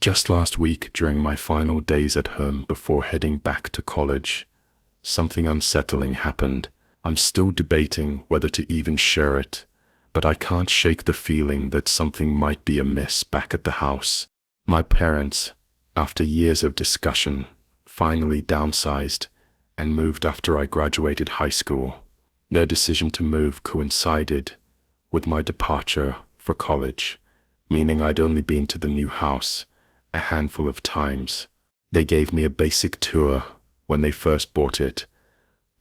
Just last week, during my final days at home before heading back to college, something unsettling happened. I'm still debating whether to even share it, but I can't shake the feeling that something might be amiss back at the house. My parents, after years of discussion, finally downsized and moved after I graduated high school. Their decision to move coincided with my departure for college, meaning I'd only been to the new house a handful of times. They gave me a basic tour when they first bought it,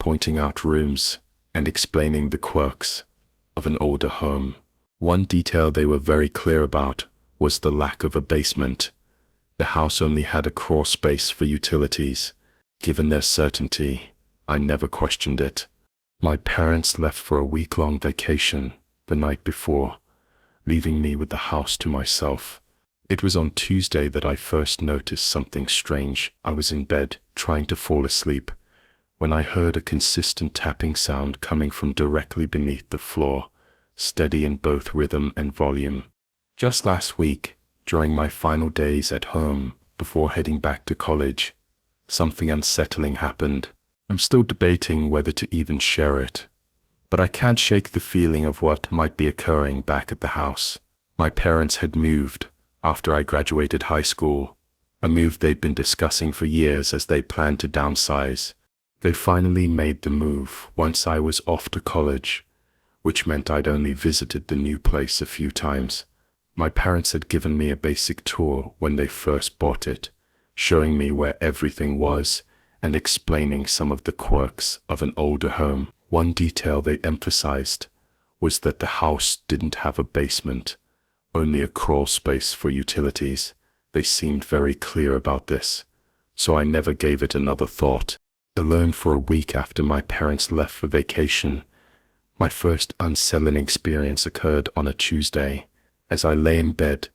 pointing out rooms and explaining the quirks of an older home. One detail they were very clear about was the lack of a basement. The house only had a crawl space for utilities. Given their certainty, I never questioned it. My parents left for a week-long vacation the night before, leaving me with the house to myself. It was on Tuesday that I first noticed something strange. I was in bed, trying to fall asleep, when I heard a consistent tapping sound coming from directly beneath the floor, steady in both rhythm and volume. Just last week, during my final days at home before heading back to college, something unsettling happened. I'm still debating whether to even share it, but I can't shake the feeling of what might be occurring back at the house. My parents had moved after I graduated high school, a move they'd been discussing for years as they planned to downsize. They finally made the move once I was off to college, which meant I'd only visited the new place a few times. My parents had given me a basic tour when they first bought it, showing me where everything was and explaining some of the quirks of an older home. One detail they emphasized was that the house didn't have a basement, only a crawl space for utilities. They seemed very clear about this, so I never gave it another thought. Alone for a week after my parents left for vacation, my first unsettling experience occurred on a Tuesday. As I lay in bed,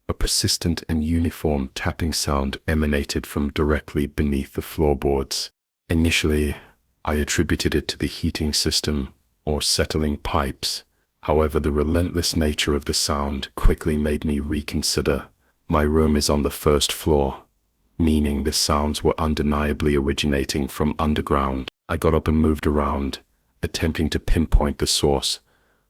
a persistent and uniform tapping sound emanated from directly beneath the floorboards. Initially, I attributed it to the heating system or settling pipes. However, the relentless nature of the sound quickly made me reconsider. My room is on the first floor, meaning the sounds were undeniably originating from underground. I got up and moved around, attempting to pinpoint the source,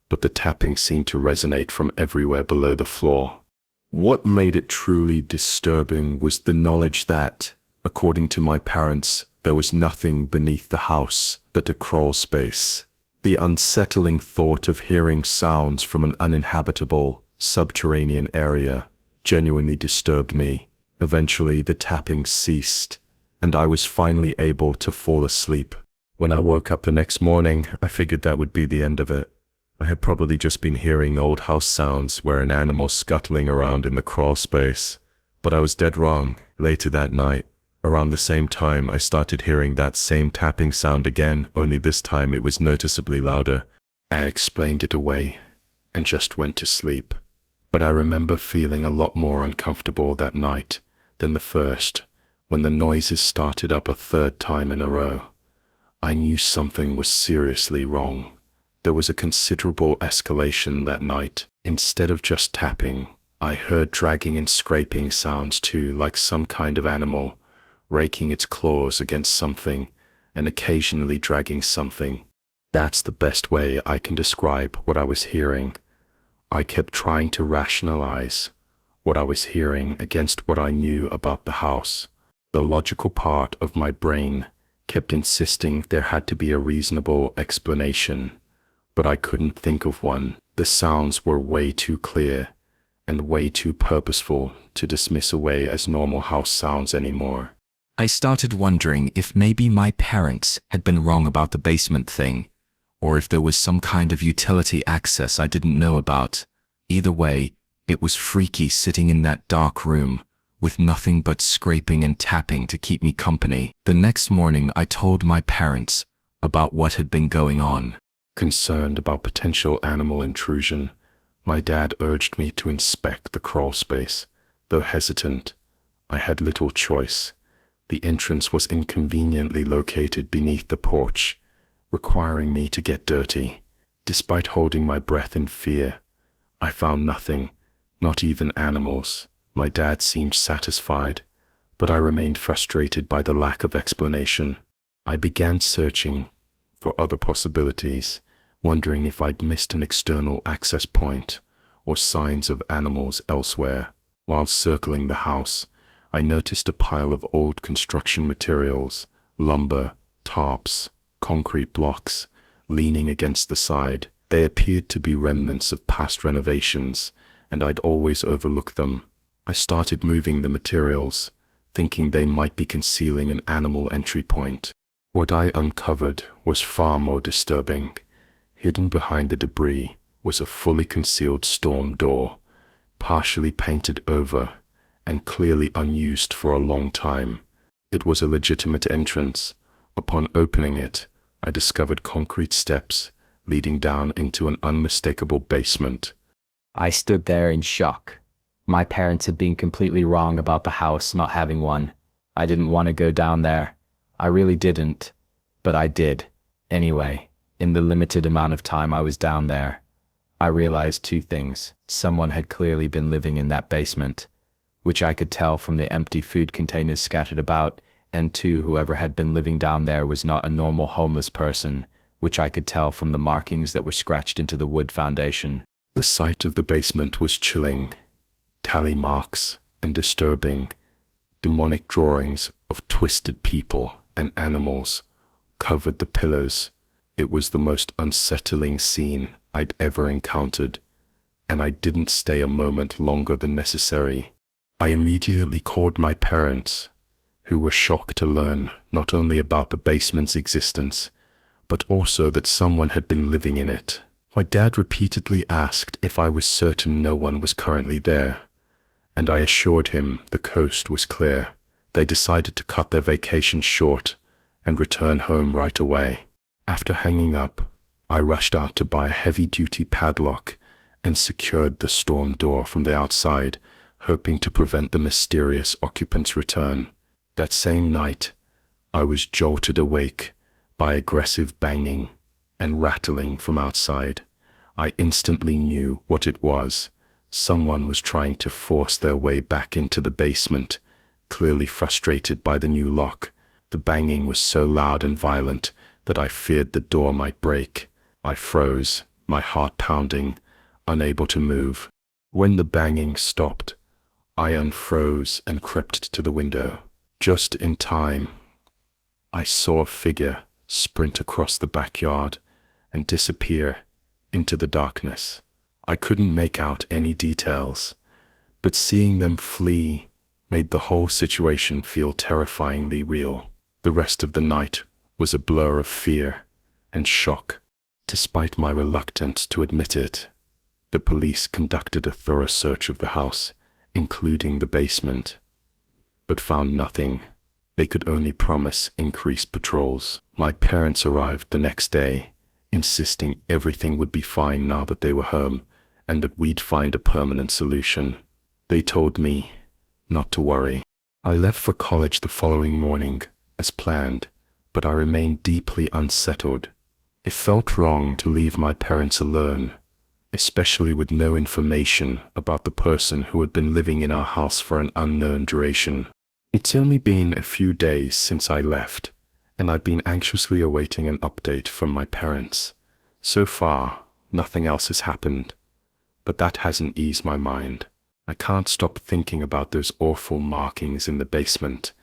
but the tapping seemed to resonate from everywhere below the floor. What made it truly disturbing was the knowledge that, according to my parents, there was nothing beneath the house but a crawl space. The unsettling thought of hearing sounds from an uninhabitable, subterranean area genuinely disturbed me. Eventually, the tapping ceased, and I was finally able to fall asleep. When I woke up the next morning, I figured that would be the end of it. I had probably just been hearing old house sounds where an animal scuttling around in the crawl space, but I was dead wrong. Later that night, around the same time, I started hearing that same tapping sound again, only this time it was noticeably louder. I explained it away and just went to sleep, but I remember feeling a lot more uncomfortable that night than the first, when the noises started up a third time in a row. I knew something was seriously wrong. There was a considerable escalation that night. Instead of just tapping, I heard dragging and scraping sounds too, like some kind of animal, raking its claws against something, and occasionally dragging something. That's the best way I can describe what I was hearing. I kept trying to rationalize what I was hearing against what I knew about the house. The logical part of my brain kept insisting there had to be a reasonable explanation, but I couldn't think of one. The sounds were way too clear and way too purposeful to dismiss away as normal house sounds anymore. I started wondering if maybe my parents had been wrong about the basement thing, or if there was some kind of utility access I didn't know about. Either way, it was freaky sitting in that dark room, with nothing but scraping and tapping to keep me company. The next morning I told my parents about what had been going on. Concerned about potential animal intrusion, my dad urged me to inspect the crawl space. Though hesitant, I had little choice. The entrance was inconveniently located beneath the porch, requiring me to get dirty. Despite holding my breath in fear, I found nothing, not even animals. My dad seemed satisfied, but I remained frustrated by the lack of explanation. I began searching for other possibilities, wondering if I'd missed an external access point or signs of animals elsewhere. While circling the house, I noticed a pile of old construction materials, lumber, tarps, concrete blocks, leaning against the side. They appeared to be remnants of past renovations, and I'd always overlooked them. I started moving the materials, thinking they might be concealing an animal entry point. What I uncovered was far more disturbing. Hidden behind the debris was a fully concealed storm door, partially painted over and clearly unused for a long time. It was a legitimate entrance. Upon opening it, I discovered concrete steps leading down into an unmistakable basement. I stood there in shock. My parents had been completely wrong about the house not having one. I didn't want to go down there. I really didn't. But I did. Anyway, in the limited amount of time I was down there, I realized two things. Someone had clearly been living in that basement, which I could tell from the empty food containers scattered about, and two, whoever had been living down there was not a normal homeless person, which I could tell from the markings that were scratched into the wood foundation. The sight of the basement was chilling. Tally marks and disturbing. Demonic drawings of twisted people and animals covered the pillars. It was the most unsettling scene I'd ever encountered, and I didn't stay a moment longer than necessary. I immediately called my parents, who were shocked to learn not only about the basement's existence, but also that someone had been living in it. My dad repeatedly asked if I was certain no one was currently there, and I assured him the coast was clear. They decided to cut their vacation short and return home right away. After hanging up, I rushed out to buy a heavy-duty padlock and secured the storm door from the outside, hoping to prevent the mysterious occupant's return. That same night, I was jolted awake by aggressive banging and rattling from outside. I instantly knew what it was. Someone was trying to force their way back into the basement, clearly frustrated by the new lock. The banging was so loud and violent that I feared the door might break. I froze, my heart pounding, unable to move. When the banging stopped, I unfroze and crept to the window. Just in time, I saw a figure sprint across the backyard and disappear into the darkness. I couldn't make out any details, but seeing them flee made the whole situation feel terrifyingly real. The rest of the night was a blur of fear and shock. Despite my reluctance to admit it, the police conducted a thorough search of the house, including the basement, but found nothing. They could only promise increased patrols. My parents arrived the next day, insisting everything would be fine now that they were home, and that we'd find a permanent solution. They told me not to worry. I left for college the following morning, as planned, but I remained deeply unsettled. It felt wrong to leave my parents alone, especially with no information about the person who had been living in our house for an unknown duration. It's only been a few days since I left, and I've been anxiously awaiting an update from my parents. So far, nothing else has happened, but that hasn't eased my mind. I can't stop thinking about those awful markings in the basement,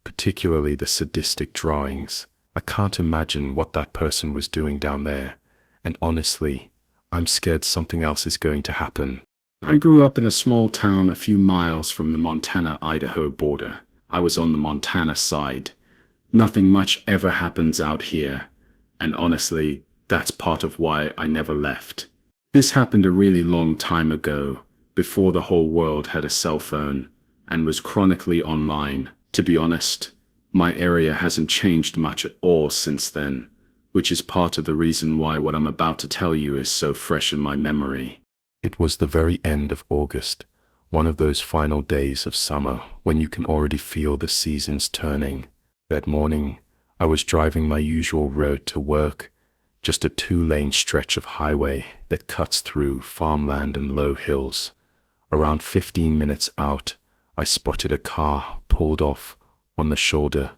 particularly the sadistic drawings. I can't imagine what that person was doing down there, and honestly, I'm scared something else is going to happen. I grew up in a small town a few miles from the Montana-Idaho border. I was on the Montana side. Nothing much ever happens out here, and honestly, that's part of why I never left. This happened a really long time ago, before the whole world had a cell phone and was chronically online. To be honest, my area hasn't changed much at all since then, which is part of the reason why what I'm about to tell you is so fresh in my memory. It was the very end of August, one of those final days of summer when you can already feel the seasons turning. That morning, I was driving my usual road to work, just a 2-lane stretch of highway that cuts through farmland and low hills. Around 15 minutes out, I spotted a car pulled off on the shoulder.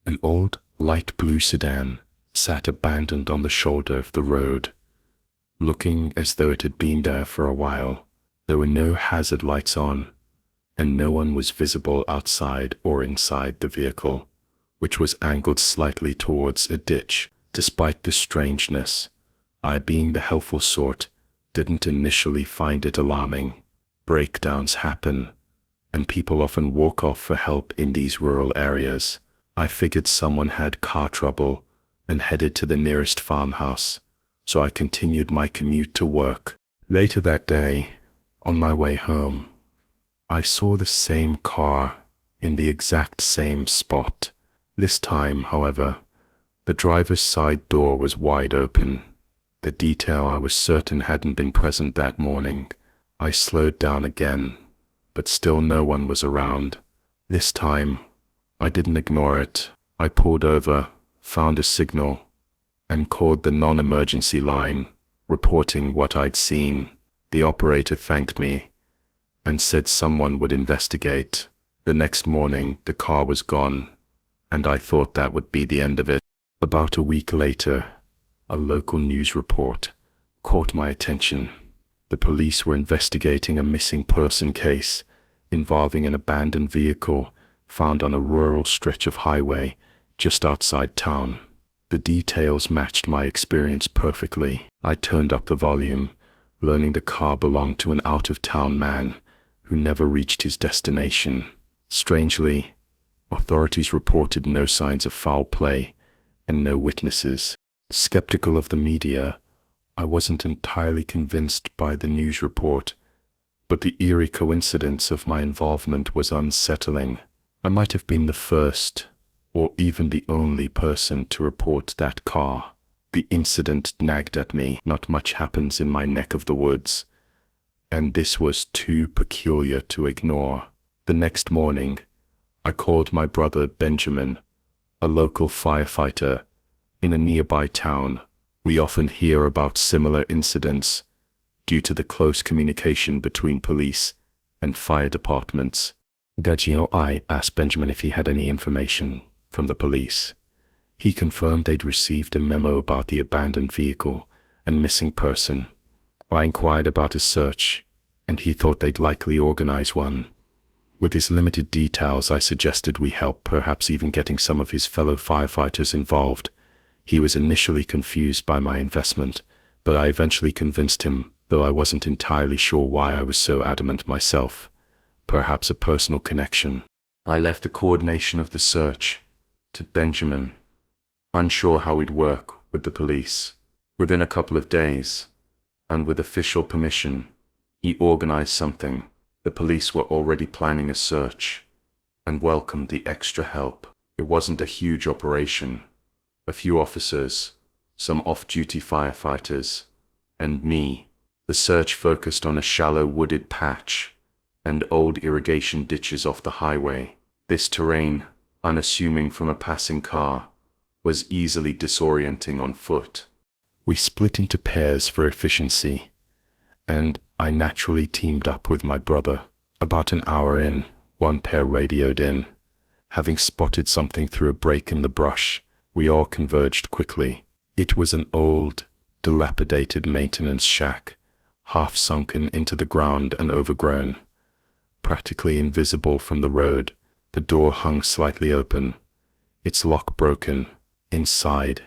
An old light blue sedan sat abandoned on the shoulder of the road, looking as though it had been there for a while. There were no hazard lights on, and no one was visible outside or inside the vehicle, which was angled slightly towards a ditch. Despite the strangeness, I, being the helpful sort, didn't initially find it alarming. Breakdowns happen, and people often walk off for help in these rural areas. I figured someone had car trouble and headed to the nearest farmhouse, so I continued my commute to work. Later that day, on my way home, I saw the same car in the exact same spot. This time, however, the driver's side door was wide open, the detail I was certain hadn't been present that morning. I slowed down again, but still no one was around. This time, I didn't ignore it. I pulled over, found a signal, and called the non-emergency line, reporting what I'd seen. The operator thanked me and said someone would investigate. The next morning, the car was gone, and I thought that would be the end of it. About a week later, a local news report caught my attention. The police were investigating a missing person case involving an abandoned vehicle found on a rural stretch of highway just outside town. The details matched my experience perfectly. I turned up the volume, learning the car belonged to an out-of-town man who never reached his destination. Strangely, authorities reported no signs of foul play and no witnesses. Skeptical of the media, I wasn't entirely convinced by the news report, but the eerie coincidence of my involvement was unsettling. I might have been the first, or even the only person to report that car. The incident nagged at me. Not much happens in my neck of the woods, and this was too peculiar to ignore. The next morning, I called my brother Benjamin, a local firefighter in a nearby town. We often hear about similar incidents due to the close communication between police and fire departments. I asked Benjamin if he had any information from the police. He confirmed they'd received a memo about the abandoned vehicle and missing person. I inquired about a search, and he thought they'd likely organize one. With his limited details, I suggested we help, perhaps even getting some of his fellow firefighters involved. He was initially confused by my investment, but I eventually convinced him, though I wasn't entirely sure why I was so adamant myself. Perhaps a personal connection. I left the coordination of the search to Benjamin, unsure how we'd work with the police. Within a couple of days, and with official permission, he organized something. The police were already planning a search and welcomed the extra help. It wasn't a huge operation. A few officers, some off-duty firefighters, and me. The search focused on a shallow wooded patch and old irrigation ditches off the highway. This terrain, unassuming from a passing car, was easily disorienting on foot. We split into pairs for efficiency, and I naturally teamed up with my brother. About an hour in, one pair radioed in. Having spotted something through a break in the brush, we all converged quickly. It was an old, dilapidated maintenance shack, half sunken into the ground and overgrown. Practically invisible from the road, the door hung slightly open, its lock broken. Inside,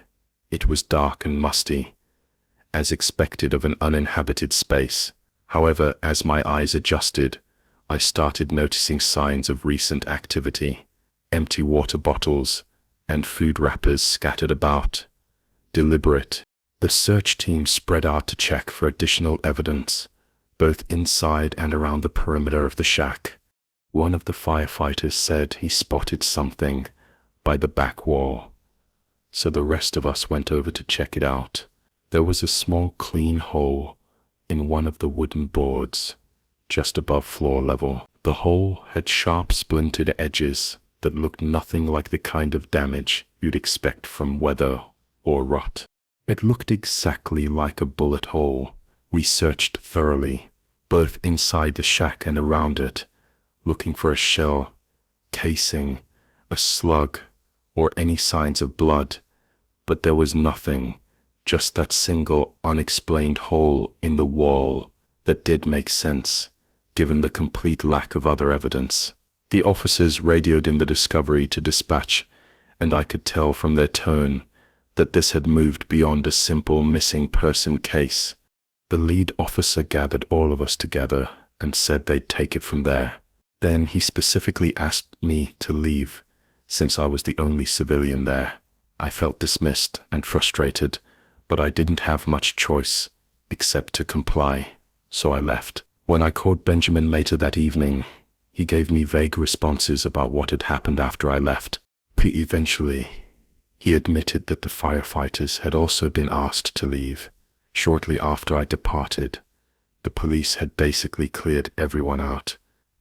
it was dark and musty, as expected of an uninhabited space. However, as my eyes adjusted, I started noticing signs of recent activity. Empty water bottles and food wrappers scattered about. Deliberate. The search team spread out to check for additional evidence, both inside and around the perimeter of the shack. One of the firefighters said he spotted something by the back wall, so the rest of us went over to check it out. There was a small clean hole in one of the wooden boards, just above floor level. The hole had sharp splintered edges that looked nothing like the kind of damage you'd expect from weather or rot. It looked exactly like a bullet hole. We searched thoroughly, both inside the shack and around it, looking for a shell, casing, a slug, or any signs of blood. But there was nothing, just that single unexplained hole in the wall that did make sense, given the complete lack of other evidence. The officers radioed in the discovery to dispatch, and I could tell from their tone that this had moved beyond a simple missing person case. The lead officer gathered all of us together and said they'd take it from there. Then he specifically asked me to leave, since I was the only civilian there. I felt dismissed and frustrated, but I didn't have much choice except to comply, so I left. When I called Benjamin later that evening, he gave me vague responses about what had happened after I left. Eventually, he admitted that the firefighters had also been asked to leave. Shortly after I departed, the police had basically cleared everyone out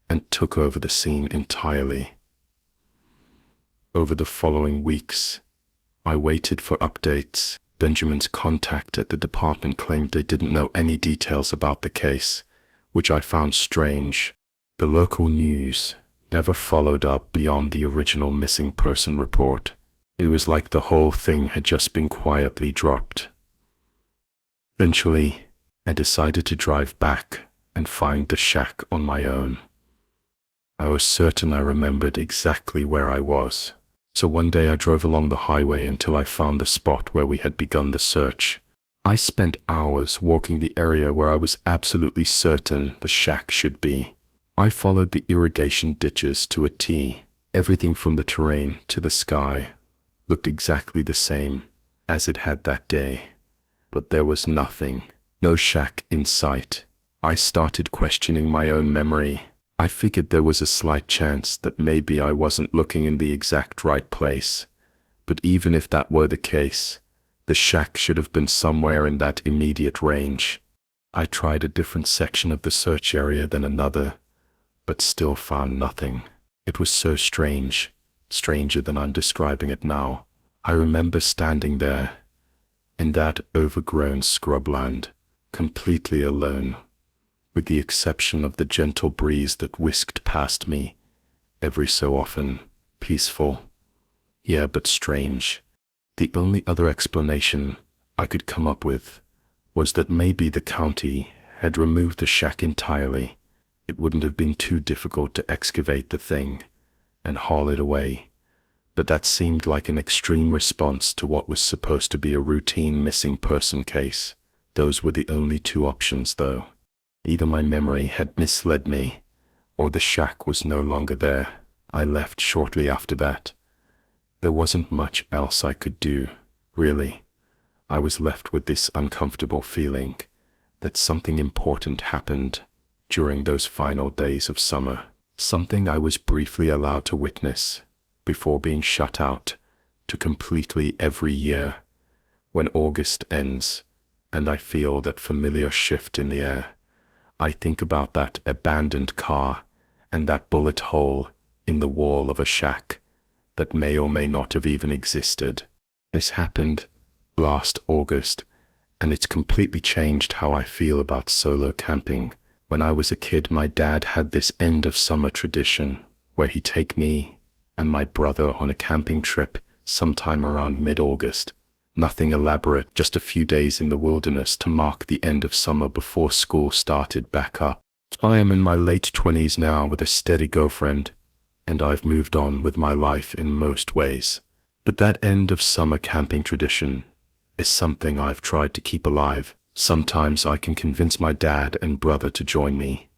and took over the scene entirely. Over the following weeks, I waited for updates. Benjamin's contact at the department claimed they didn't know any details about the case, which I found strange. The local news never followed up beyond the original missing person report. It was like the whole thing had just been quietly dropped. Eventually, I decided to drive back and find the shack on my own. I was certain I remembered exactly where I was. So one day I drove along the highway until I found the spot where we had begun the search. I spent hours walking the area where I was absolutely certain the shack should be. I followed the irrigation ditches to a T. Everything from the terrain to the sky looked exactly the same as it had that day. But there was nothing, no shack in sight. I started questioning my own memory. I figured there was a slight chance that maybe I wasn't looking in the exact right place. But even if that were the case, the shack should have been somewhere in that immediate range. I tried a different section of the search area than another, but still found nothing. It was so strange, stranger than I'm describing it now. I remember standing there, in that overgrown scrubland, completely alone, with the exception of the gentle breeze that whisked past me every so often. Peaceful, yeah, but strange. The only other explanation I could come up with was that maybe the county had removed the shack entirely. It wouldn't have been too difficult to excavate the thing and haul it away. But that seemed like an extreme response to what was supposed to be a routine missing person case. Those were the only two options, though. Either my memory had misled me, or the shack was no longer there. I left shortly after that. There wasn't much else I could do, really. I was left with this uncomfortable feeling that something important happened during those final days of summer. Something I was briefly allowed to witness before being shut out to completely every year when August ends and I feel that familiar shift in the air. I think about that abandoned car and that bullet hole in the wall of a shack that may or may not have even existed. This happened last August, and it's completely changed how I feel about solo camping. When I was a kid, my dad had this end of summer tradition where he'd take me and my brother on a camping trip sometime around mid-August. Nothing elaborate, just a few days in the wilderness to mark the end of summer before school started back up. I am in my late 20s now with a steady girlfriend, and I've moved on with my life in most ways. But that end of summer camping tradition is something I've tried to keep alive. Sometimes I can convince my dad and brother to join me,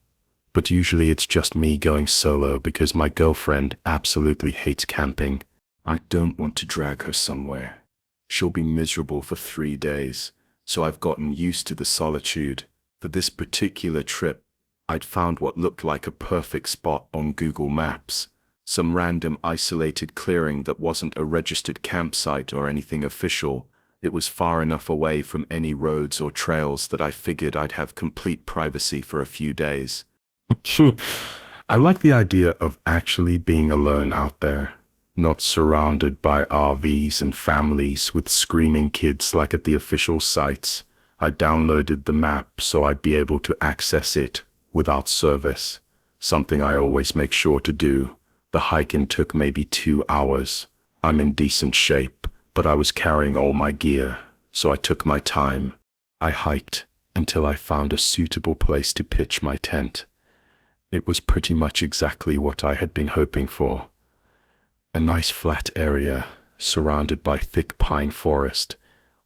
but usually it's just me going solo because my girlfriend absolutely hates camping. I don't want to drag her somewhere. She'll be miserable for 3 days, so I've gotten used to the solitude. For this particular trip, I'd found what looked like a perfect spot on Google Maps. Some random isolated clearing that wasn't a registered campsite or anything official. It was far enough away from any roads or trails that I figured I'd have complete privacy for a few days. I like the idea of actually being alone out there, not surrounded by RVs and families with screaming kids like at the official sites. I downloaded the map so I'd be able to access it without service, something I always make sure to do. The hike-in took maybe 2 hours. I'm in decent shape, but I was carrying all my gear, so I took my time. I hiked until I found a suitable place to pitch my tent. It was pretty much exactly what I had been hoping for. A nice flat area surrounded by thick pine forest,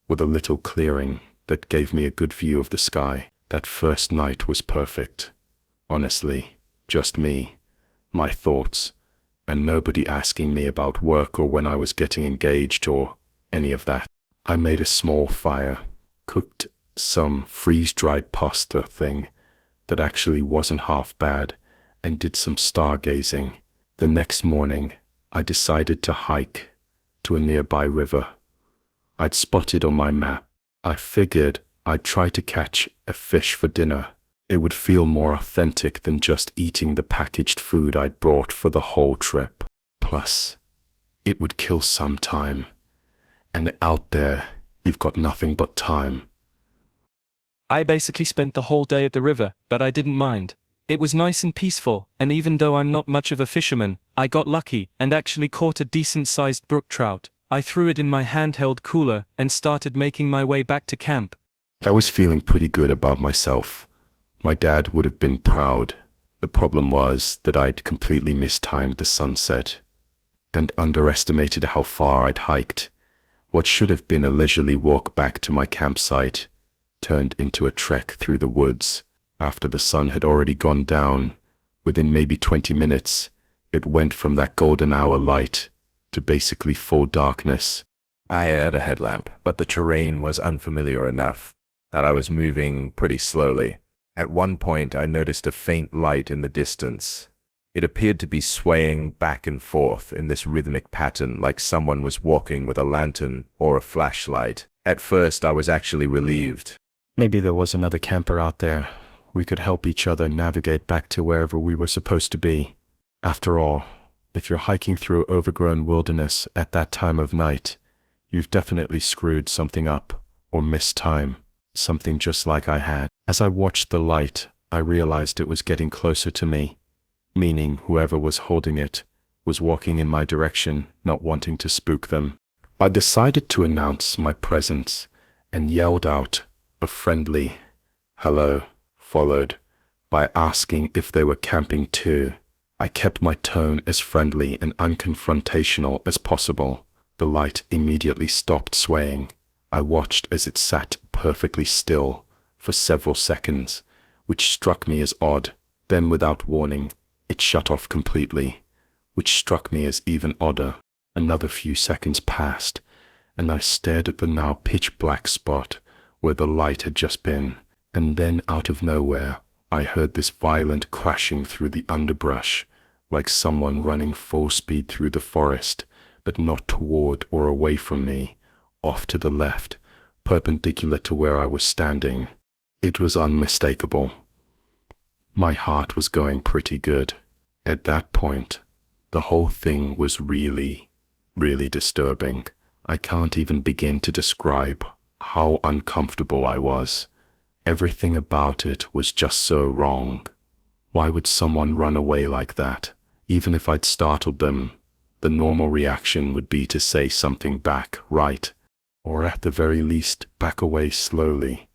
with a little clearing that gave me a good view of the sky. That first night was perfect. Honestly, just me, my thoughts, and nobody asking me about work or when I was getting engaged or any of that. I made a small fire, cooked some freeze-dried pasta thing that actually wasn't half bad, and did some stargazing. The next morning, I decided to hike to a nearby river I'd spotted on my map. I figured I'd try to catch a fish for dinner. It would feel more authentic than just eating the packaged food I'd brought for the whole trip. Plus, it would kill some time. And out there, you've got nothing but time. I basically spent the whole day at the river, but I didn't mind. It was nice and peaceful, and even though I'm not much of a fisherman, I got lucky and actually caught a decent-sized brook trout. I threw it in my handheld cooler and started making my way back to camp. I was feeling pretty good about myself. My dad would have been proud. The problem was that I'd completely mistimed the sunset and underestimated how far I'd hiked. What should have been a leisurely walk back to my campsite turned into a trek through the woods. After the sun had already gone down, within maybe 20 minutes, it went from that golden hour light to basically full darkness. I had a headlamp, but the terrain was unfamiliar enough that I was moving pretty slowly. At one point, I noticed a faint light in the distance. It appeared to be swaying back and forth in this rhythmic pattern like someone was walking with a lantern or a flashlight. At first, I was actually relieved. Maybe there was another camper out there. We could help each other navigate back to wherever we were supposed to be. After all, if you're hiking through overgrown wilderness at that time of night, you've definitely screwed something up or missed time, something just like I had. As I watched the light, I realized it was getting closer to me, meaning whoever was holding it was walking in my direction, not wanting to spook them. I decided to announce my presence and yelled out a friendly hello, followed by asking if they were camping too. I kept my tone as friendly and unconfrontational as possible. The light immediately stopped swaying. I watched as it sat perfectly still for several seconds, which struck me as odd. Then, without warning, it shut off completely, which struck me as even odder. Another few seconds passed, and I stared at the now pitch-black spot where the light had just been. And then, out of nowhere, I heard this violent crashing through the underbrush, like someone running full speed through the forest, but not toward or away from me, off to the left, perpendicular to where I was standing. It was unmistakable. My heart was going pretty good. At that point, the whole thing was really, really disturbing. I can't even begin to describe how uncomfortable I was. Everything about it was just so wrong. Why would someone run away like that? Even if I'd startled them, the normal reaction would be to say something back, right? Or at the very least, back away slowly,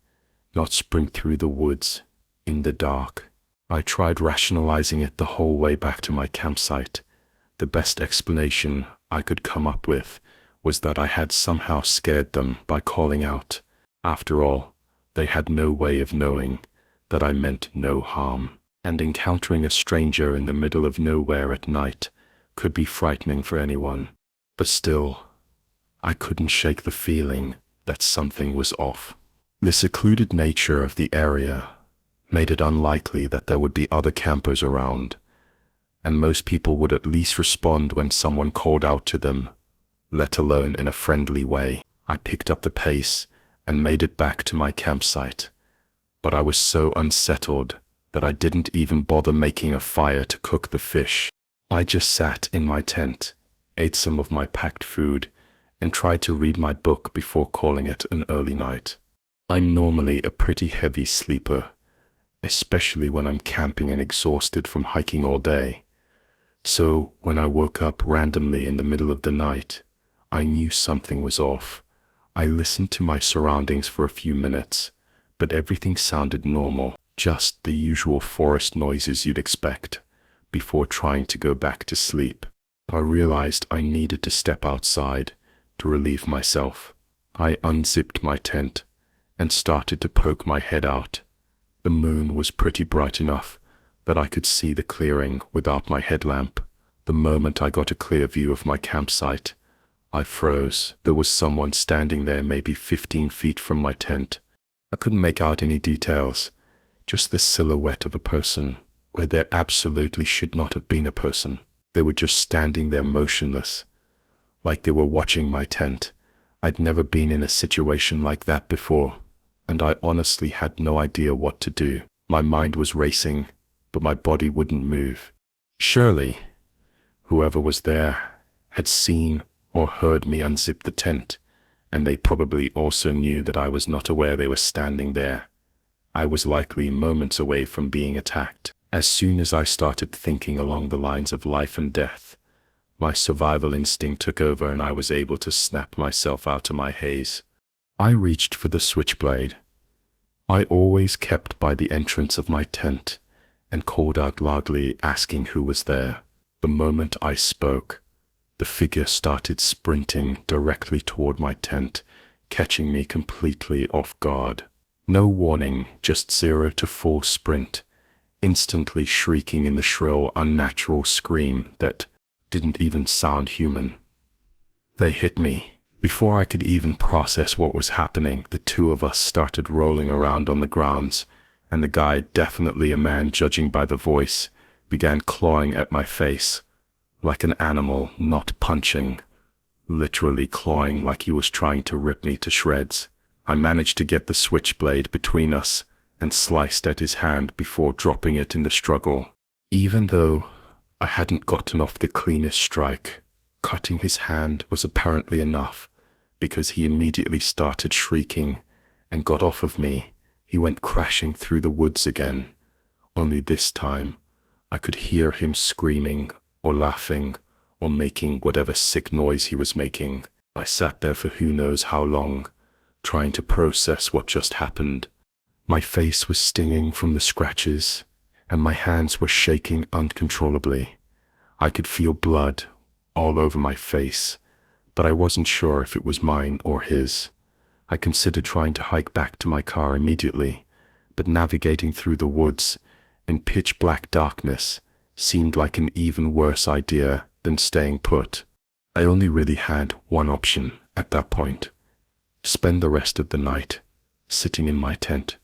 not sprint through the woods in the dark. I tried rationalizing it the whole way back to my campsite. The best explanation I could come up with was that I had somehow scared them by calling out. After all, they had no way of knowing that I meant no harm, and encountering a stranger in the middle of nowhere at night could be frightening for anyone. But still, I couldn't shake the feeling that something was off. The secluded nature of the area made it unlikely that there would be other campers around, and most people would at least respond when someone called out to them, let alone in a friendly way. I picked up the pace and made it back to my campsite, but I was so unsettled that I didn't even bother making a fire to cook the fish. I just sat in my tent, ate some of my packed food, and tried to read my book before calling it an early night. I'm normally a pretty heavy sleeper, especially when I'm camping and exhausted from hiking all day. So when I woke up randomly in the middle of the night, I knew something was off. I listened to my surroundings for a few minutes, but everything sounded normal, just the usual forest noises you'd expect, before trying to go back to sleep. I realized I needed to step outside to relieve myself. I unzipped my tent and started to poke my head out. The moon was pretty bright enough that I could see the clearing without my headlamp. The moment I got a clear view of my campsite, I froze. There was someone standing there maybe 15 feet from my tent. I couldn't make out any details, just the silhouette of a person where there absolutely should not have been a person. They were just standing there motionless, like they were watching my tent. I'd never been in a situation like that before, and I honestly had no idea what to do. My mind was racing, but my body wouldn't move. Surely, whoever was there had seen or heard me unzip the tent, and they probably also knew that I was not aware they were standing there. I was likely moments away from being attacked. As soon as I started thinking along the lines of life and death, my survival instinct took over and I was able to snap myself out of my haze. I reached for the switchblade. I always kept by the entrance of my tent and called out loudly, asking who was there. The moment I spoke, the figure started sprinting directly toward my tent, catching me completely off guard. No warning, just 0 to full sprint, instantly shrieking in the shrill, unnatural scream that didn't even sound human. They hit me. Before I could even process what was happening, the two of us started rolling around on the grounds, and the guy, definitely a man judging by the voice, began clawing at my face, like an animal, not punching, literally clawing like he was trying to rip me to shreds. I managed to get the switchblade between us and sliced at his hand before dropping it in the struggle. Even though I hadn't gotten off the cleanest strike, cutting his hand was apparently enough, because he immediately started shrieking and got off of me. He went crashing through the woods again, only this time I could hear him screaming or laughing or making whatever sick noise he was making. I sat there for who knows how long, trying to process what just happened. My face was stinging from the scratches, and my hands were shaking uncontrollably. I could feel blood all over my face, but I wasn't sure if it was mine or his. I considered trying to hike back to my car immediately, but navigating through the woods in pitch black darkness seemed like an even worse idea than staying put. I only really had one option at that point: spend the rest of the night sitting in my tent,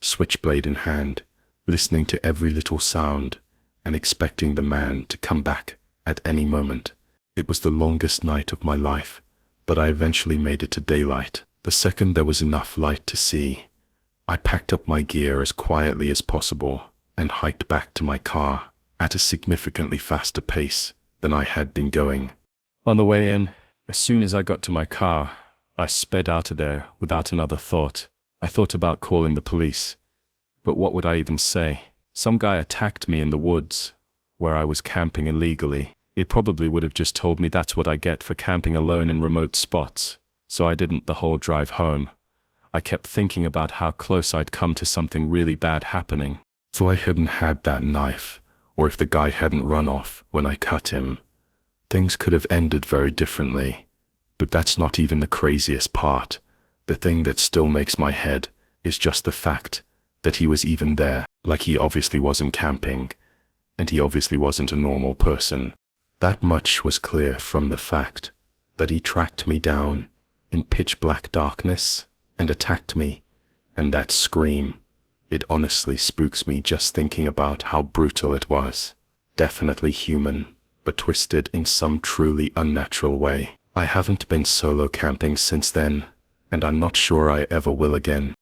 switchblade in hand, listening to every little sound and expecting the man to come back at any moment. It was the longest night of my life, but I eventually made it to daylight. The second there was enough light to see, I packed up my gear as quietly as possible and hiked back to my car at a significantly faster pace than I had been going. On the way in, as soon as I got to my car, I sped out of there without another thought. I thought about calling the police, but what would I even say? Some guy attacked me in the woods, where I was camping illegally. It probably would have just told me that's what I get for camping alone in remote spots, so I didn't the whole drive home. I kept thinking about how close I'd come to something really bad happening. If I hadn't had that knife, or if the guy hadn't run off when I cut him, things could have ended very differently. But that's not even the craziest part. The thing that still makes my head is just the fact that he was even there. Like, he obviously wasn't camping, and he obviously wasn't a normal person. That much was clear from the fact that he tracked me down in pitch black darkness and attacked me, and that scream, it honestly spooks me just thinking about how brutal it was. Definitely human, but twisted in some truly unnatural way. I haven't been solo camping since then, and I'm not sure I ever will again.